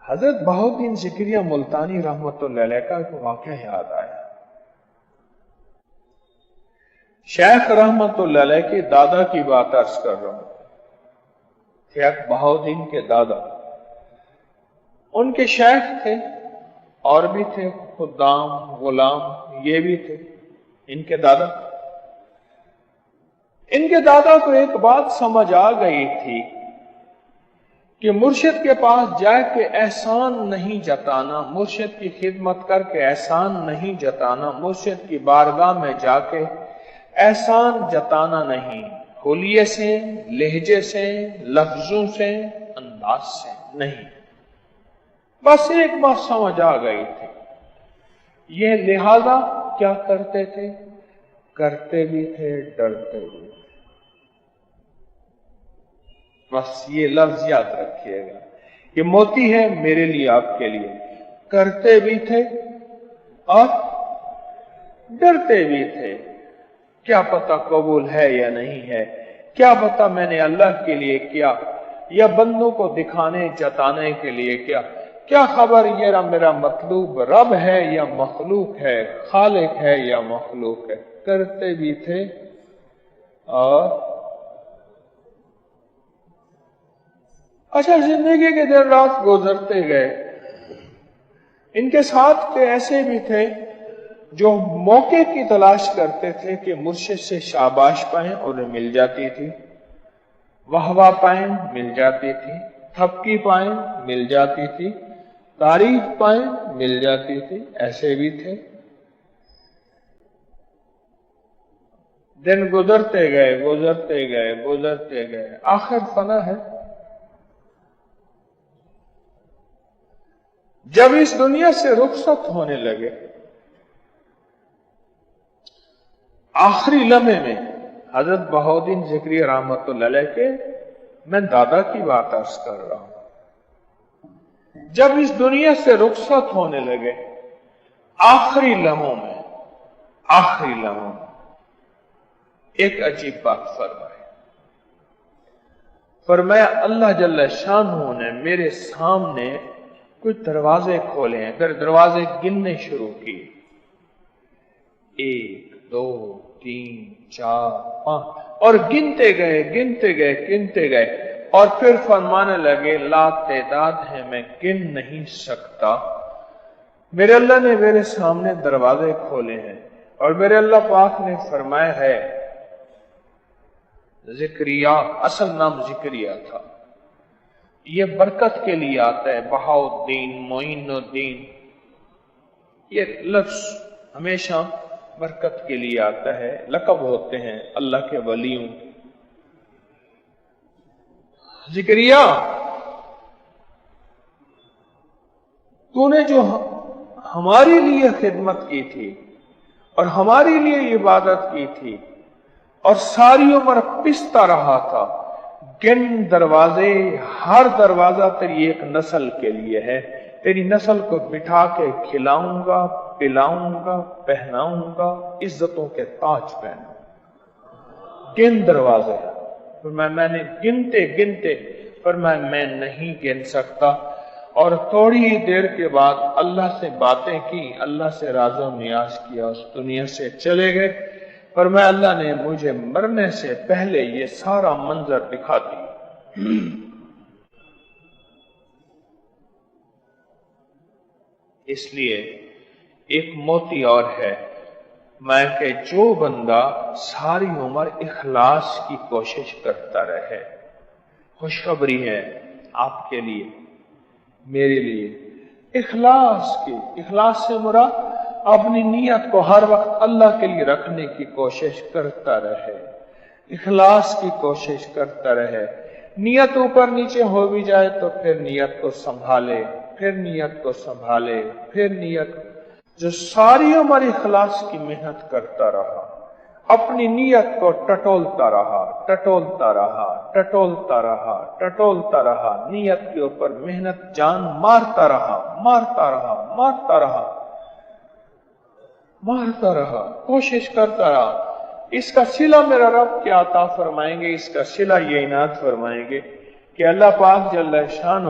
حضرت بہاؤالدین زکریا ملتانی رحمۃ اللہ علیہ کا ایک واقعہ یاد آیا۔ شیخ رحمۃ اللہ علیہ کے دادا کی بات عرض کر رہا ہوں۔ شیخ بہاؤالدین کے دادا، ان کے شیخ تھے اور بھی تھے، خدام، غلام، یہ بھی تھے ان کے دادا۔ ان کے دادا کو ایک بات سمجھ آ گئی تھی کہ مرشد کے پاس جا کے احسان نہیں جتانا، مرشد کی خدمت کر کے احسان نہیں جتانا، مرشد کی بارگاہ میں جا کے احسان جتانا نہیں، حلیے سے، لہجے سے، لفظوں سے، انداز سے نہیں۔ بس ایک بات سمجھ آ گئی تھی، یہ لہذا کیا کرتے تھے؟ کرتے بھی تھے، ڈرتے بھی تھے۔ بس یہ لفظ یاد رکھیے گا، یہ موتی ہے میرے لیے، آپ کے لیے۔ کرتے بھی تھے اور ڈرتے بھی تھے۔ کیا پتہ قبول ہے یا نہیں ہے، کیا پتہ میں نے اللہ کے لیے کیا یا بندوں کو دکھانے جتانے کے لیے کیا، کیا خبر یہ میرا مطلوب رب ہے یا مخلوق ہے، خالق ہے یا مخلوق ہے۔ کرتے بھی تھے اور اچھا، زندگی کے دن رات گزرتے گئے۔ ان کے ساتھ کے ایسے بھی تھے جو موقع کی تلاش کرتے تھے کہ مرشد سے شاباش پائیں، انہیں مل جاتی تھی، واہ واہ پائیں، مل جاتی تھی، تھپکی پائیں، مل جاتی تھی، تعریف پائیں، مل جاتی تھی۔ ایسے بھی تھے۔ دن گزرتے گئے، گزرتے گئے، گزرتے گئے، آخر فنا ہے۔ جب اس دنیا سے رخصت ہونے لگے، آخری لمحے میں، حضرت بہاؤالدین زکریا رحمۃ اللہ علیہ کے میں دادا کی بات عرض کر رہا ہوں، جب اس دنیا سے رخصت ہونے لگے، آخری لمحوں میں ایک عجیب بات فرمایا اللہ جل شانہ نے میرے سامنے کچھ دروازے کھولے ہیں، پھر دروازے گننے شروع کی، 1 2 3 4 5، اور گنتے گئے، اور پھر فرمانے لگے لا تعداد ہے، میں گن نہیں سکتا۔ میرے اللہ نے میرے سامنے دروازے کھولے ہیں، اور میرے اللہ پاک نے فرمایا ہے، زکریا، اصل نام زکریا تھا، یہ برکت کے لیے آتا ہے، بہاؤالدین، معین الدین، یہ لفظ ہمیشہ برکت کے لیے آتا ہے، لقب ہوتے ہیں اللہ کے ولیوں۔ زکریا، تو نے جو ہمارے لیے خدمت کی تھی اور ہمارے لیے عبادت کی تھی اور ساری عمر پستا رہا تھا، گن دروازے، ہر دروازہ تیری ایک نسل کے لیے ہے، تیری نسل کو بٹھا کے کھلاؤں گا، پلاؤں گا، پہناؤں گا، عزتوں کے تاج پہناؤں گا۔ گن دروازے۔ میں نے گنتے پر میں نہیں گن سکتا، اور تھوڑی ہی دیر کے بعد اللہ سے باتیں کی، اللہ سے راز و نیاز کیا، اس دنیا سے چلے گئے۔ پر میں اللہ نے مجھے مرنے سے پہلے یہ سارا منظر دکھا دی۔ اس لیے ایک موتی اور ہے، میں کہ جو بندہ ساری عمر اخلاص کی کوشش کرتا رہے، خوشخبری ہے آپ کے لیے، میرے لیے، اخلاص سے مراد اپنی نیت کو ہر وقت اللہ کے لیے رکھنے کی کوشش کرتا رہے، اخلاص کی کوشش کرتا رہے۔ نیت اوپر نیچے ہو بھی جائے تو پھر نیت کو سنبھالے، پھر نیت جو ساری عمر اخلاص کی محنت کرتا رہا، اپنی نیت کو ٹٹولتا رہا، نیت کے اوپر محنت جان مارتا رہا، کوشش کرتا رہا۔ اس کا صلہ میرا رب کیا عطا فرمائیں گے؟ اس کا صلہ یہ عنایت فرمائیں گے کہ اللہ پاک جل شانہ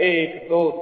1 2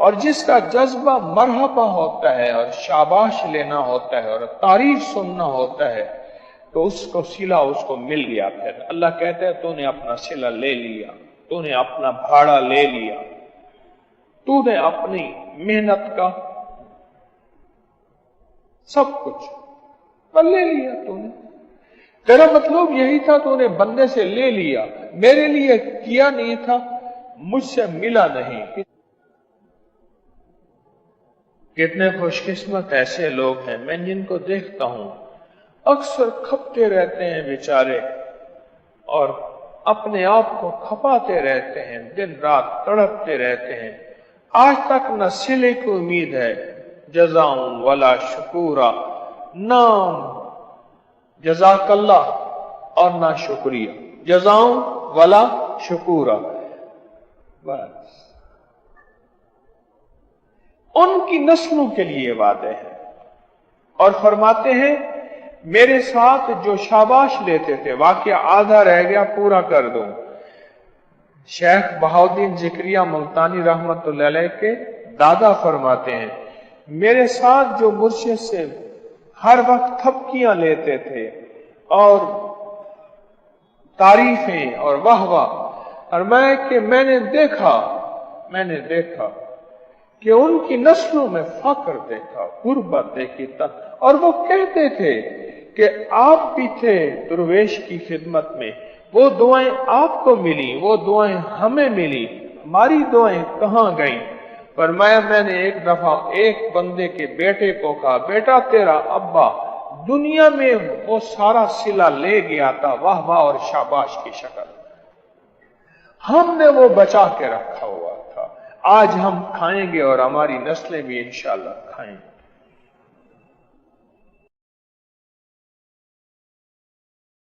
اور جس کا جذبہ مرحبا ہوتا ہے اور شاباش لینا ہوتا ہے اور تعریف سننا ہوتا ہے تو اس کو صلہ اس کو مل گیا. پھر اللہ کہتے ہیں تو نے اپنا صلہ لے لیا, تو نے اپنا بھاڑا لے لیا, تو نے اپنی محنت کا سب کچھ لے لیا. تو نے تیرا مطلب یہی تھا, تو نے بندے سے لے لیا, میرے لیے کیا نہیں تھا, مجھ سے ملا نہیں. کتنے خوش قسمت ایسے لوگ ہیں میں جن کو دیکھتا ہوں اکثر کھپتے رہتے ہیں بیچارے اور اپنے آپ کو کھپاتے رہتے ہیں, دن رات تڑپتے رہتے ہیں, آج تک نہ صلے کی امید ہے, جزاؤں ولا شکورا, نہ جزاک اللہ اور نہ شکریہ, جزاؤں ولا شکورا. بس ان کی نسلوں کے لیے وعدے ہیں اور فرماتے ہیں میرے ساتھ جو شاباش لیتے تھے, واقعہ آدھا رہ گیا پورا کر دوں. شیخ بہاؤالدین ذکریہ ملتانی رحمت اللہ علیہ کے دادا فرماتے ہیں میرے ساتھ جو مرشد سے ہر وقت تھپکیاں لیتے تھے اور تعریفیں اور واہ واہ, اور میں نے دیکھا کہ ان کی نسلوں میں فقر دیکھا, غربت دیکھی, اور وہ کہتے تھے کہ آپ بھی تھے درویش کی خدمت میں, وہ دعائیں آپ کو ملی, وہ دعائیں ہمیں ملی, ہماری دعائیں کہاں گئیں. فرمایا میں نے ایک دفعہ ایک بندے کے بیٹے کو کہا بیٹا تیرا ابا دنیا میں وہ سارا صلہ لے گیا تھا واہ واہ اور شاباش کی شکل, ہم نے وہ بچا کے رکھا ہوا تھا, آج ہم کھائیں گے اور ہماری نسلیں بھی انشاءاللہ کھائیں گے.